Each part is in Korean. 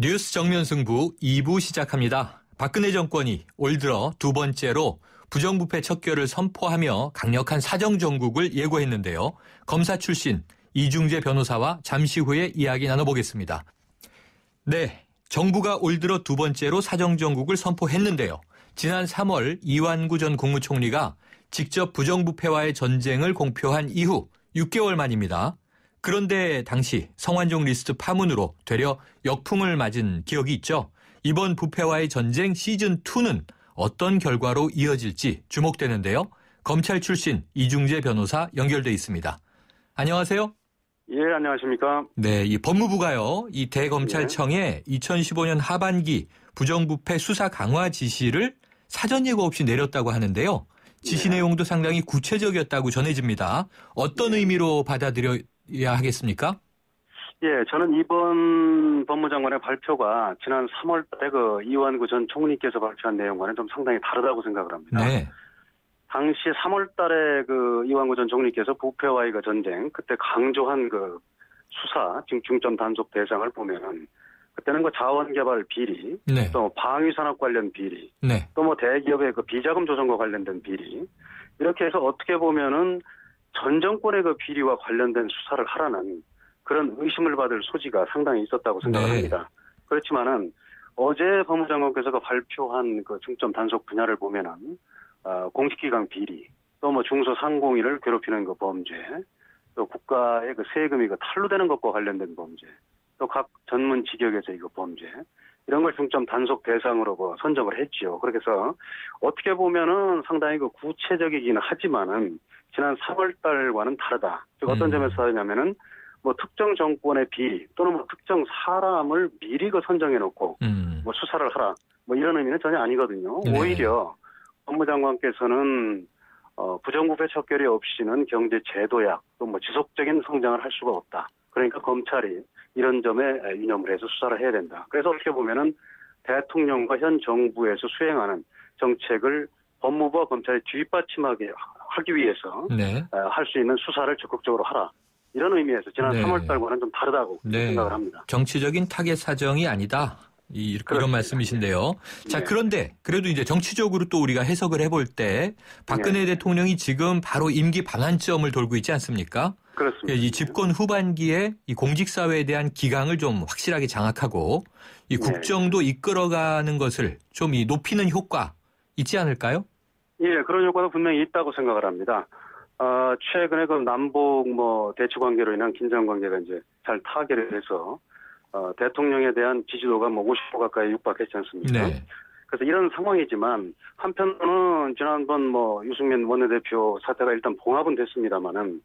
뉴스 정면 승부 2부 시작합니다. 박근혜 정권이 올 들어 두 번째로 부정부패 척결을 선포하며 강력한 사정정국을 예고했는데요. 검사 출신 이중재 변호사와 잠시 후에 이야기 나눠보겠습니다. 네, 정부가 올 들어 두 번째로 사정정국을 선포했는데요. 지난 3월 이완구 전 국무총리가 직접 부정부패와의 전쟁을 공표한 이후 6개월 만입니다. 그런데 당시 성완종 리스트 파문으로 되려 역풍을 맞은 기억이 있죠. 이번 부패와의 전쟁 시즌2는 어떤 결과로 이어질지 주목되는데요. 검찰 출신 이중재 변호사 연결돼 있습니다. 안녕하세요. 예, 안녕하십니까. 네, 이 법무부가요, 이 대검찰청에 2015년 하반기 부정부패 수사 강화 지시를 사전 예고 없이 내렸다고 하는데요. 지시 내용도 상당히 구체적이었다고 전해집니다. 어떤 의미로 받아들여야 하겠습니까? 예, 저는 이번 법무장관의 발표가 지난 3월 달에 이완구 전 총리께서 발표한 내용과는 좀 상당히 다르다고 생각을 합니다. 네. 당시 3월 달에 이완구 전 총리께서 부패와의 전쟁, 그때 강조한 수사, 중점 단속 대상을 보면은 그때는 자원개발 비리, 네. 또 방위산업 관련 비리, 네. 또 대기업의 비자금 조성과 관련된 비리, 이렇게 해서 어떻게 보면은 전 정권의 비리와 관련된 수사를 하라는 그런 의심을 받을 소지가 상당히 있었다고 생각을 네. 합니다. 그렇지만은 어제 법무장관께서 발표한 중점 단속 분야를 보면은 공직기강 비리, 또 중소상공인을 괴롭히는 범죄, 또 국가의 세금이 탈루되는 것과 관련된 범죄, 또 각 전문 직역에서 범죄, 이런 걸 중점 단속 대상으로 선정을 했지요. 그렇게 해서 어떻게 보면은 상당히 구체적이기는 하지만은 지난 3월 달과는 다르다. 즉 어떤 점에서 다르냐면은 특정 정권의 비리 또는 특정 사람을 미리 선정해 놓고 수사를 하라. 이런 의미는 전혀 아니거든요. 네. 오히려 법무장관께서는 부정부패 척결이 없이는 경제 제도약 또 지속적인 성장을 할 수가 없다. 그러니까 검찰이 이런 점에 유념을 해서 수사를 해야 된다. 그래서 어떻게 보면은 대통령과 현 정부에서 수행하는 정책을 법무부와 검찰이 뒷받침하게 하기 위해서 네. 할 수 있는 수사를 적극적으로 하라. 이런 의미에서 지난 네. 3월 달과는 좀 다르다고 네. 생각을 합니다. 정치적인 타겟 사정이 아니다. 이런 말씀이신데요. 자, 네. 그런데 그래도 이제 정치적으로 또 우리가 해석을 해볼 때 박근혜 대통령이 지금 바로 임기 반환점을 돌고 있지 않습니까? 그렇습니다. 이 집권 후반기에 이 공직사회에 대한 기강을 좀 확실하게 장악하고 이 국정도 이끌어가는 것을 좀 높이는 효과 있지 않을까요? 예, 그런 효과도 분명히 있다고 생각을 합니다. 최근에 남북 대치 관계로 인한 긴장 관계가 이제 잘 타결해서 대통령에 대한 지지도가 50% 가까이 육박했지 않습니까? 네. 그래서 이런 상황이지만 한편으로는 지난번 유승민 원내대표 사태가 일단 봉합은 됐습니다만은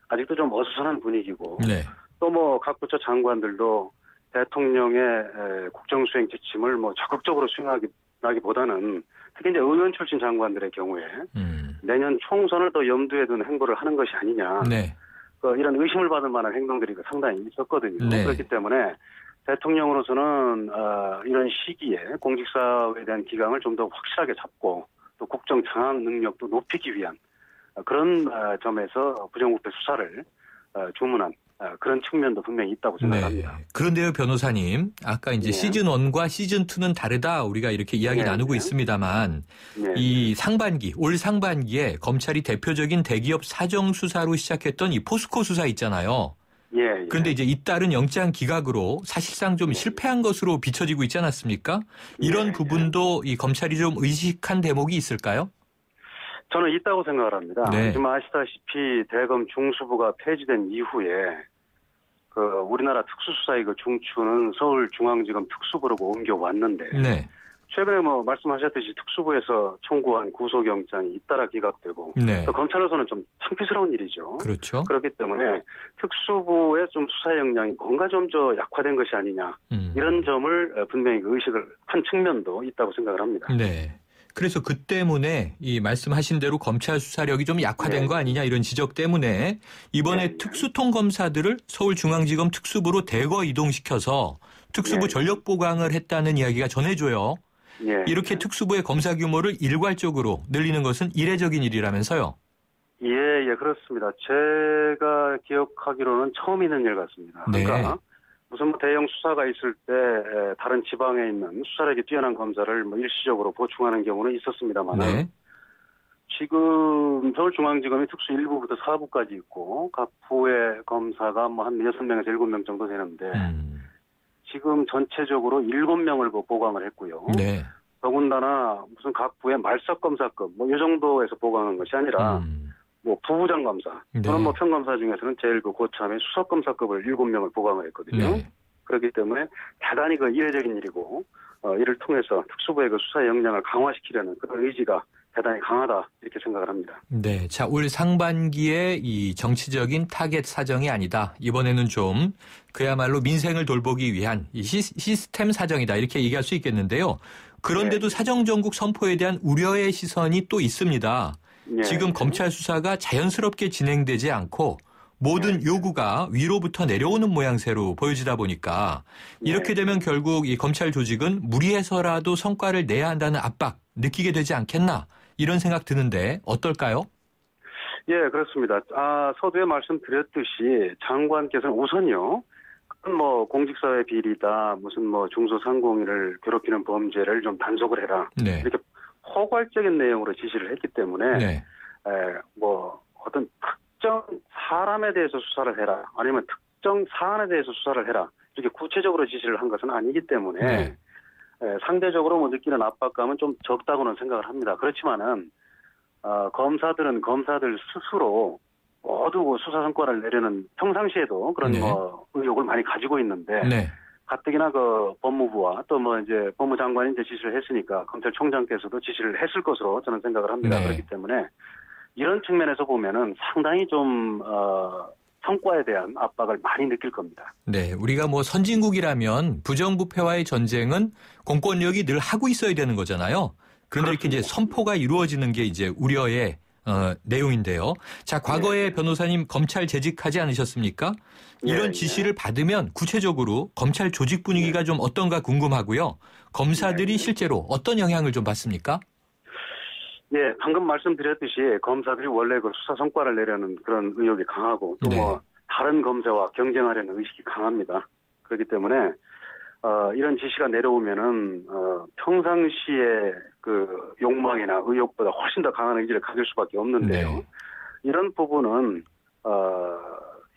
아직도 좀 어수선한 분위기고 네. 또 각 부처 장관들도 대통령의 국정수행 지침을 적극적으로 수행하기보다는 특히 이제 의원 출신 장관들의 경우에 내년 총선을 더 염두에 둔 행보를 하는 것이 아니냐. 네. 이런 의심을 받을 만한 행동들이 상당히 있었거든요. 네. 그렇기 때문에 대통령으로서는 이런 시기에 공직사회에 대한 기강을 좀 더 확실하게 잡고 또 국정 장악 능력도 높이기 위한 그런 점에서 부정부패 수사를 주문한 그런 측면도 분명히 있다고 생각합니다. 네. 그런데요, 변호사님. 아까 이제 시즌1과 시즌2는 다르다. 우리가 이렇게 이야기 나누고 있습니다만 이 올 상반기에 검찰이 대표적인 대기업 사정 수사로 시작했던 이 포스코 수사 있잖아요. 예. 그런데 이제 잇따른 영장 기각으로 사실상 좀 실패한 것으로 비춰지고 있지 않았습니까? 이런 부분도 이 검찰이 좀 의식한 대목이 있을까요? 저는 있다고 생각을 합니다. 네. 지금 아시다시피 대검 중수부가 폐지된 이후에 우리나라 특수수사의 중추는 서울중앙지검 특수부로 옮겨왔는데 네. 최근에 말씀하셨듯이 특수부에서 청구한 구속영장이 잇따라 기각되고 네. 또 검찰로서는 좀 창피스러운 일이죠. 그렇죠. 그렇기 때문에 특수부의 좀 수사 역량이 뭔가 좀 약화된 것이 아니냐 이런 점을 분명히 의식을 한 측면도 있다고 생각을 합니다. 네. 그래서 그 때문에 이 말씀하신 대로 검찰 수사력이 좀 약화된 거 아니냐 이런 지적 때문에 이번에 특수통 검사들을 서울중앙지검 특수부로 대거 이동시켜서 특수부 전력 보강을 했다는 이야기가 전해져요. 이렇게 특수부의 검사 규모를 일괄적으로 늘리는 것은 이례적인 일이라면서요. 예, 그렇습니다. 제가 기억하기로는 처음 있는 일 같습니다. 네. 그러니까 무슨 뭐 대형 수사가 있을 때 다른 지방에 있는 수사력이 뛰어난 검사를 뭐 일시적으로 보충하는 경우는 있었습니다만 네. 지금 서울중앙지검이 특수 1부부터 4부까지 있고 각 부의 검사가 뭐 한 6명에서 7명 정도 되는데 지금 전체적으로 7명을 보강을 했고요. 네. 더군다나 무슨 각 부의 말석검사급 뭐 이 정도에서 보강한 것이 아니라 뭐 부부장 검사 또는 네. 뭐 평검사 중에서는 제일 그 고참의 수석검사급을 7명을 보강을 했거든요. 네. 그렇기 때문에 대단히 그 이례적인 일이고 이를 통해서 특수부의 그 수사 역량을 강화시키려는 그런 의지가 대단히 강하다 이렇게 생각을 합니다. 네, 자, 올 상반기에 이 정치적인 타겟 사정이 아니다. 이번에는 좀 그야말로 민생을 돌보기 위한 이 시스템 사정이다 이렇게 얘기할 수 있겠는데요. 그런데도 네. 사정 전국 선포에 대한 우려의 시선이 또 있습니다. 네. 지금 검찰 수사가 자연스럽게 진행되지 않고 모든 요구가 위로부터 내려오는 모양새로 보여지다 보니까 이렇게 되면 결국 이 검찰 조직은 무리해서라도 성과를 내야 한다는 압박 느끼게 되지 않겠나 이런 생각 드는데 어떨까요? 예, 그렇습니다. 서두에 말씀드렸듯이 장관께서는 우선요, 뭐 공직사회 비리다, 무슨 뭐 중소상공인을 괴롭히는 범죄를 좀 단속을 해라. 네. 이렇게 포괄적인 내용으로 지시를 했기 때문에 네. 뭐 어떤 특정 사람에 대해서 수사를 해라, 아니면 특정 사안에 대해서 수사를 해라 이렇게 구체적으로 지시를 한 것은 아니기 때문에 네. 상대적으로 뭐 느끼는 압박감은 좀 적다고는 생각을 합니다. 그렇지만은 검사들은 검사들 스스로 모두 수사 성과를 내려는 평상시에도 그런 네. 뭐 의욕을 많이 가지고 있는데 네. 가뜩이나 그 법무부와 또 뭐 이제 법무장관이 이제 지시를 했으니까 검찰총장께서도 지시를 했을 것으로 저는 생각을 합니다. 네. 그렇기 때문에 이런 측면에서 보면은 상당히 좀 성과에 대한 압박을 많이 느낄 겁니다. 네, 우리가 뭐 선진국이라면 부정부패와의 전쟁은 공권력이 늘 하고 있어야 되는 거잖아요. 그런데 이렇게 이제 선포가 이루어지는 게 이제 우려의 내용인데요. 자, 과거에 변호사님 검찰 재직하지 않으셨습니까? 이런 지시를 받으면 구체적으로 검찰 조직 분위기가 좀 어떤가 궁금하고요. 검사들이 실제로 어떤 영향을 좀 받습니까? 예, 방금 말씀드렸듯이 검사들이 원래 그 수사 성과를 내려는 그런 의욕이 강하고 또 뭐 다른 검사와 경쟁하려는 의식이 강합니다. 그렇기 때문에 이런 지시가 내려오면은 평상시에 그 욕망이나 의욕보다 훨씬 더 강한 의지를 가질 수밖에 없는데요. 네. 이런 부분은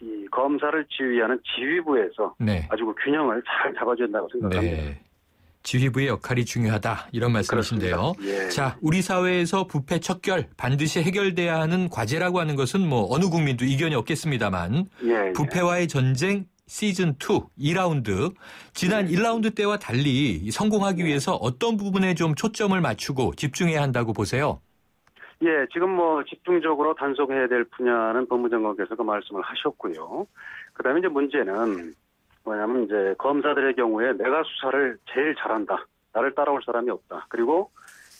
이 검사를 지휘하는 지휘부에서 네. 아주 그 균형을 잘 잡아준다고 생각합니다. 네. 지휘부의 역할이 중요하다 이런 말씀이신데요. 예. 자, 우리 사회에서 부패 척결 반드시 해결돼야 하는 과제라고 하는 것은 뭐 어느 국민도 이견이 없겠습니다만 예. 부패와의 전쟁 시즌2 2라운드 지난 1라운드 때와 달리 성공하기 위해서 어떤 부분에 좀 초점을 맞추고 집중해야 한다고 보세요? 예, 지금 뭐 집중적으로 단속해야 될 분야는 법무장관께서도 말씀을 하셨고요. 그다음에 이제 문제는 뭐냐면 이제 검사들의 경우에 내가 수사를 제일 잘한다. 나를 따라올 사람이 없다. 그리고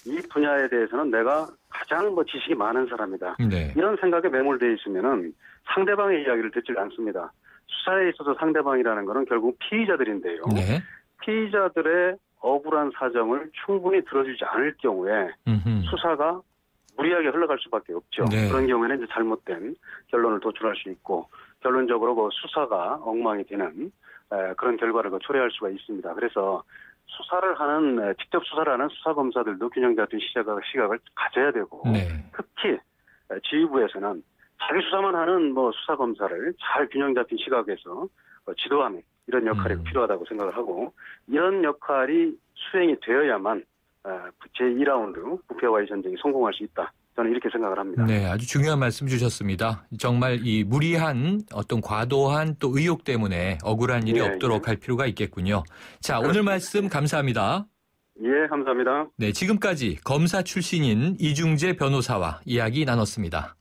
이 분야에 대해서는 내가 가장 뭐 지식이 많은 사람이다. 네. 이런 생각에 매몰되어 있으면은 상대방의 이야기를 듣지 않습니다. 수사에 있어서 상대방이라는 것은 결국 피의자들인데요. 네. 피의자들의 억울한 사정을 충분히 들어주지 않을 경우에 수사가 무리하게 흘러갈 수밖에 없죠. 네. 그런 경우에는 이제 잘못된 결론을 도출할 수 있고 결론적으로 그 수사가 엉망이 되는 그런 결과를 초래할 수가 있습니다. 그래서 직접 수사를 하는 수사검사들도 균형 잡힌 시각을 가져야 되고 특히 지휘부에서는 자기 수사만 하는 뭐 수사검사를 잘 균형 잡힌 시각에서 지도하는 이런 역할이 필요하다고 생각을 하고 이런 역할이 수행이 되어야만 제2라운드 부패와의 전쟁이 성공할 수 있다. 저는 이렇게 생각을 합니다. 네, 아주 중요한 말씀 주셨습니다. 정말 이 무리한 어떤 과도한 또 의욕 때문에 억울한 일이 없도록 할 필요가 있겠군요. 자, 오늘 말씀 감사합니다. 예, 감사합니다. 네, 지금까지 검사 출신인 이중재 변호사와 이야기 나눴습니다.